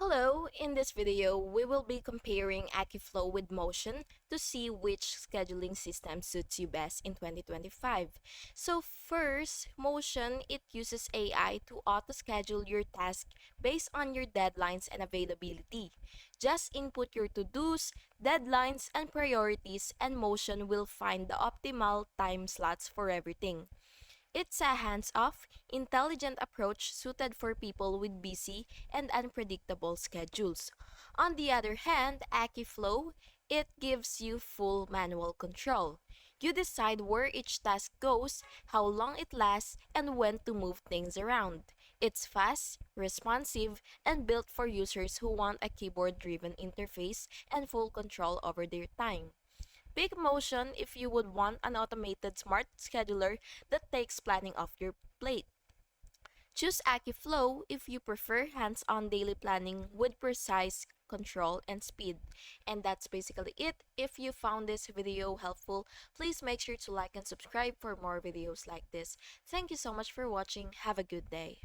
Hello, in this video, we will be comparing Akiflow with Motion to see which scheduling system suits you best in 2025. So first, Motion, it uses AI to auto-schedule your task based on your deadlines and availability. Just input your to-dos, deadlines, and priorities and Motion will find the optimal time slots for everything. It's a hands-off, intelligent approach suited for people with busy and unpredictable schedules. On the other hand, Akiflow, it gives you full manual control. You decide where each task goes, how long it lasts, and when to move things around. It's fast, responsive, and built for users who want a keyboard-driven interface and full control over their time. Pick Motion if you would want an automated smart scheduler that takes planning off your plate. Choose Akiflow if you prefer hands-on daily planning with precise control and speed. And that's basically it. If you found this video helpful, please make sure to like and subscribe for more videos like this. Thank you so much for watching. Have a good day.